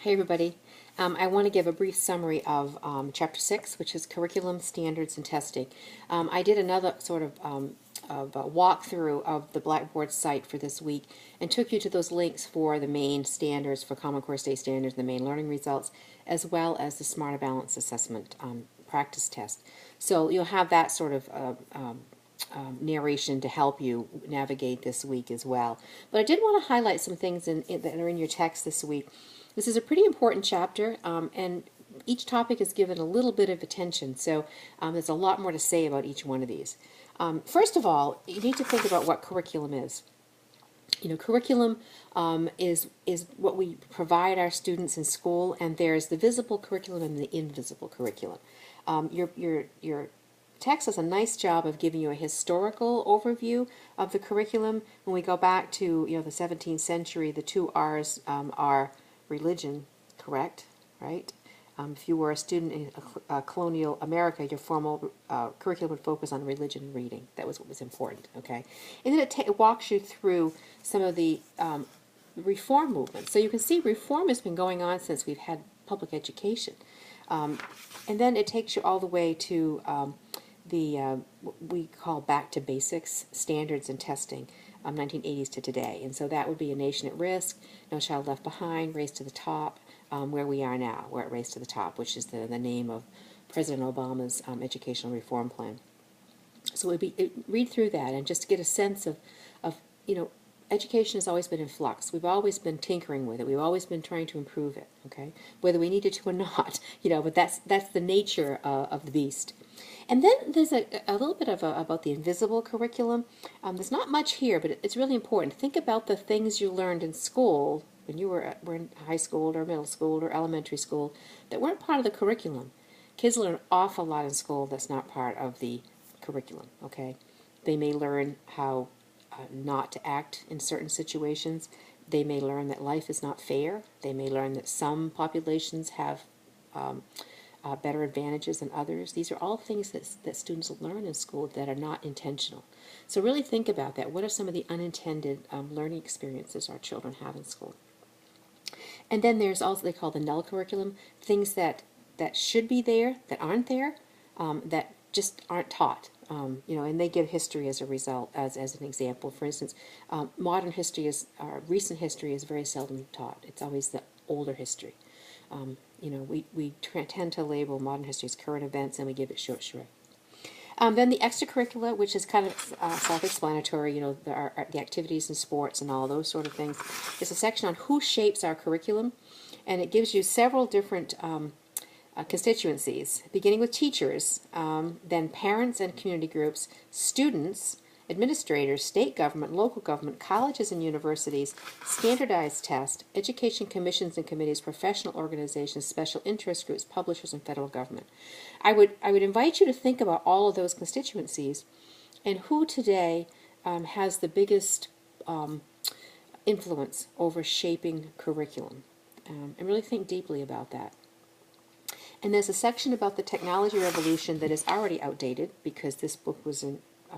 Hey everybody. I want to give a brief summary of Chapter 6, which is Curriculum, Standards, and Testing. I did another sort of a walkthrough of the Blackboard site for this week and took you to those links for the main standards for Common Core State Standards, the main learning results, as well as the Smarter Balance Assessment practice test. So you'll have that sort of narration to help you navigate this week as well. But I did want to highlight some things that are in your text this week. This is a pretty important chapter, and each topic is given a little bit of attention, so there's a lot more to say about each one of these. First of all, you need to think about what curriculum is. You know, curriculum is what we provide our students in school, and there's the visible curriculum and the invisible curriculum. Your text does a nice job of giving you a historical overview of the curriculum. When we go back to the 17th century, the two R's are religion, correct, right? If you were a student in colonial America, your formal curriculum would focus on religion and reading. That was what was important, okay? And then it walks you through some of the reform movements. So you can see reform has been going on since we've had public education. And then it takes you all the way to what we call back to basics, standards and testing, 1980s to today. And so that would be A Nation at Risk, No Child Left Behind, Race to the Top, where we are now. We're at Race to the Top, which is the name of President Obama's educational reform plan. So read through that and just get a sense of education has always been in flux. We've always been tinkering with it. We've always been trying to improve it, okay? Whether we needed to or not, but that's the nature of the beast. And then there's a little bit about the invisible curriculum. There's not much here, but it's really important. Think about the things you learned in school when you were in high school or middle school or elementary school that weren't part of the curriculum. Kids learn an awful lot in school that's not part of the curriculum, okay? They may learn how not to act in certain situations. They may learn that life is not fair. They may learn that some populations have better advantages than others. These are all things that students learn in school that are not intentional. So really think about that. What are some of the unintended learning experiences our children have in school? And then there's also, they call the null curriculum, things that should be there, that aren't there, that just aren't taught. And they give history as a result, as an example. For instance, modern history recent history is very seldom taught. It's always the older history. We tend to label modern history as current events, and we give it short shrift. Then the extracurricular, which is kind of self-explanatory, the activities and sports and all those sort of things. There's a section on who shapes our curriculum, and it gives you several different constituencies, beginning with teachers, then parents and community groups, students, administrators, state government, local government, colleges and universities, standardized tests, education commissions and committees, professional organizations, special interest groups, publishers, and federal government. I would invite you to think about all of those constituencies and who today has the biggest influence over shaping curriculum, and really think deeply about that. And there's a section about the technology revolution that is already outdated because this book was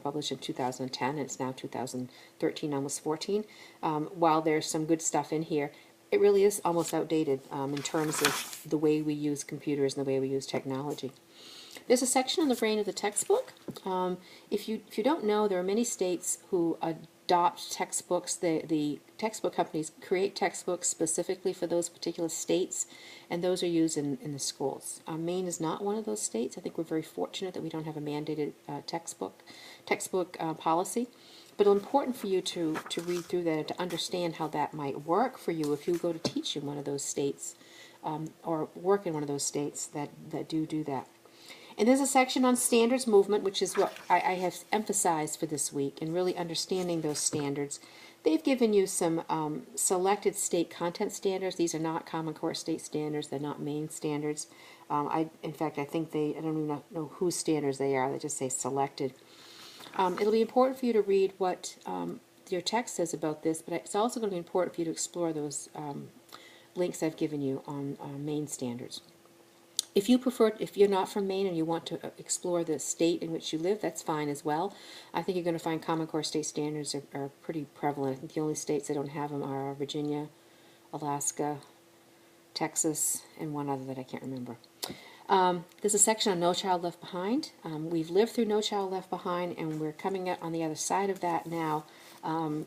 published in 2010 and it's now 2013, almost 14. While there's some good stuff in here, it really is almost outdated in terms of the way we use computers and the way we use technology. There's a section on the brain of the textbook. If you don't know, there are many states who adopt textbooks. The textbook companies create textbooks specifically for those particular states, and those are used in the schools. Maine is not one of those states. I think we're very fortunate that we don't have a mandated textbook policy. But it's important for you to read through that and to understand how that might work for you if you go to teach in one of those states or work in one of those states that do that. And there's a section on standards movement, which is what I have emphasized for this week, and really understanding those standards. They've given you some selected state content standards. These are not Common Core state standards. They're not Maine standards. In fact, I think I don't even know whose standards they are. They just say selected. It'll be important for you to read what your text says about this, but it's also going to be important for you to explore those links I've given you on Maine standards. If you're not from Maine and you want to explore the state in which you live, that's fine as well. I think you're going to find Common Core state standards are pretty prevalent. I think the only states that don't have them are Virginia, Alaska, Texas, and one other that I can't remember. There's a section on No Child Left Behind. We've lived through No Child Left Behind, and we're coming out on the other side of that now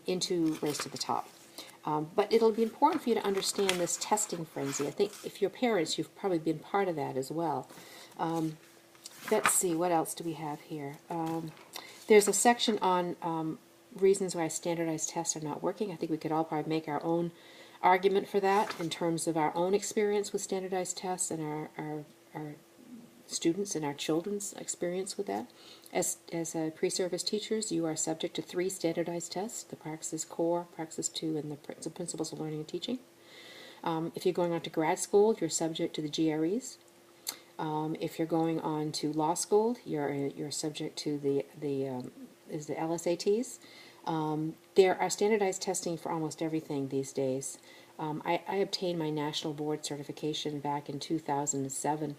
into Race to the Top. But it'll be important for you to understand this testing frenzy. I think if you're parents, you've probably been part of that as well. Let's see, what else do we have here? There's a section on reasons why standardized tests are not working. I think we could all probably make our own argument for that in terms of our own experience with standardized tests and our students and our children's experience with that. As pre-service teachers, you are subject to 3 standardized tests: the Praxis Core, Praxis 2, and the Principles of Learning and Teaching. If you're going on to grad school, you're subject to the GREs. If you're going on to law school, you're subject to the LSATs. There are standardized testing for almost everything these days. I obtained my national board certification back in 2007,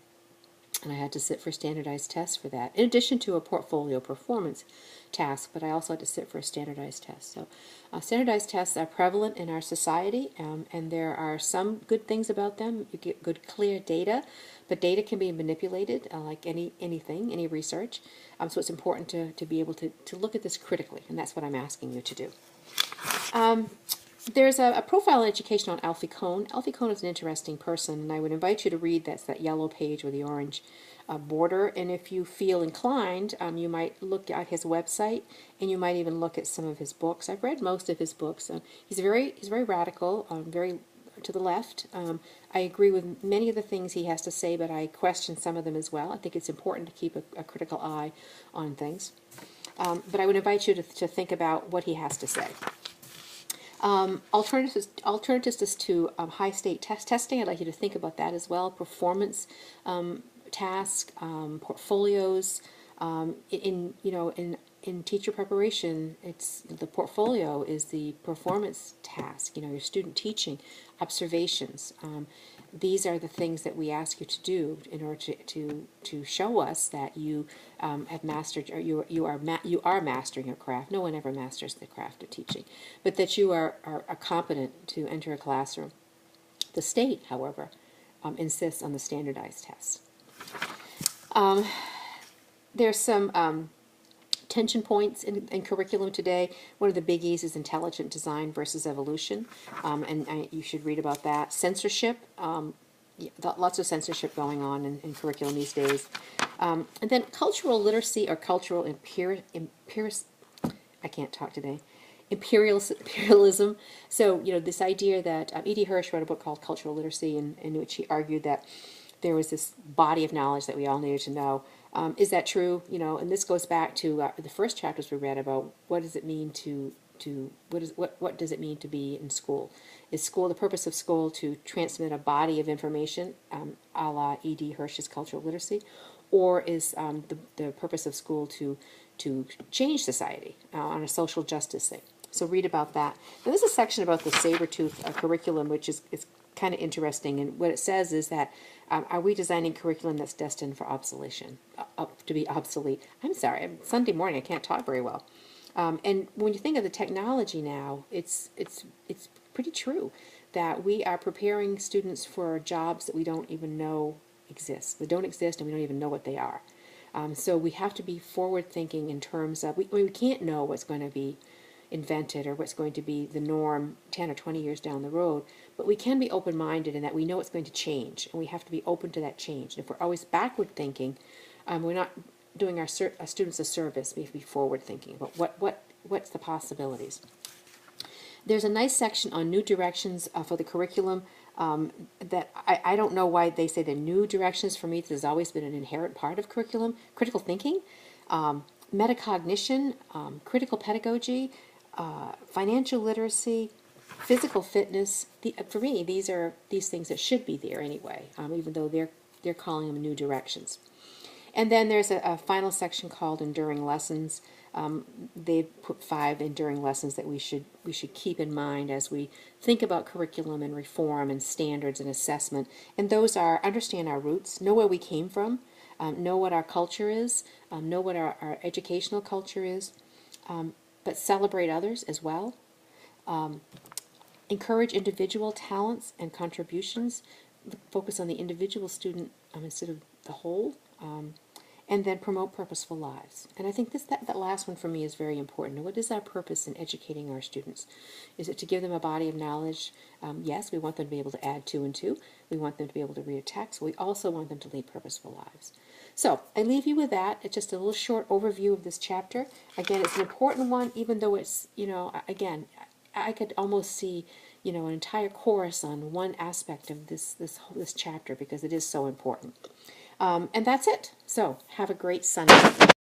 and I had to sit for standardized tests for that, in addition to a portfolio performance task, but I also had to sit for a standardized test. So standardized tests are prevalent in our society, and there are some good things about them. You get good, clear data, but data can be manipulated like anything, any research. So it's important to be able to look at this critically, and that's what I'm asking you to do. There's a profile in education on Alfie Kohn. Alfie Kohn is an interesting person, and I would invite you to read that yellow page with the orange border. And if you feel inclined, you might look at his website, and you might even look at some of his books. I've read most of his books. He's very radical, very to the left. I agree with many of the things he has to say, but I question some of them as well. I think it's important to keep a critical eye on things. But I would invite you to think about what he has to say. Alternatives to high state testing. I'd like you to think about that as well. Performance task, portfolios. In teacher preparation, it's the portfolio is the performance task. Your student teaching, observations. These are the things that we ask you to do in order to show us that you have mastered, or you are mastering your craft. No one ever masters the craft of teaching, but that you are competent to enter a classroom. The state, however, insists on the standardized tests. There's some tension points in curriculum today. One of the biggies is intelligent design versus evolution, and you should read about that. Censorship, lots of censorship going on in curriculum these days. And then cultural literacy or cultural imperialism. So, this idea that E.D. Hirsch wrote a book called Cultural Literacy, in which he argued that there was this body of knowledge that we all needed to know. Is that true? And this goes back to the first chapters we read about what does it mean what does it mean to be in school? Is school, the purpose of school, to transmit a body of information, a la E.D. Hirsch's Cultural Literacy, or is the purpose of school to change society on a social justice thing? So read about that. Now, there's a section about the Sabertooth curriculum, which is kind of interesting, and what it says is that are we designing curriculum that's destined for to be obsolete? I'm sorry, Sunday morning I can't talk very well. And when you think of the technology now, it's pretty true that we are preparing students for jobs that we don't even know exist. They don't exist, and we don't even know what they are. So we have to be forward thinking in terms of we can't know what's going to be invented or what's going to be the norm 10 or 20 years down the road, but we can be open-minded in that we know it's going to change, and we have to be open to that change. And if we're always backward thinking, we're not doing our students a service. We have to be forward thinking about what's the possibilities. There's a nice section on new directions for the curriculum that I don't know why they say the new directions. For me, this has always been an inherent part of curriculum. Critical thinking, metacognition, critical pedagogy, financial literacy, physical fitness. For me, these are things that should be there anyway, even though they're calling them new directions. And then there's a final section called Enduring Lessons. They put 5 enduring lessons that we should keep in mind as we think about curriculum and reform and standards and assessment. And those are: understand our roots, know where we came from, know what our culture is, know what our educational culture is, but celebrate others as well. Encourage individual talents and contributions, focus on the individual student instead of the whole, and then promote purposeful lives. And I think that last one for me is very important. What is our purpose in educating our students? Is it to give them a body of knowledge? Yes, we want them to be able to add two and two. We want them to be able to read a text. We also want them to lead purposeful lives. So I leave you with that. It's just a little short overview of this chapter. Again, it's an important one, even though it's, again, I could almost see, an entire course on one aspect of this chapter because it is so important. And that's it. So have a great Sunday.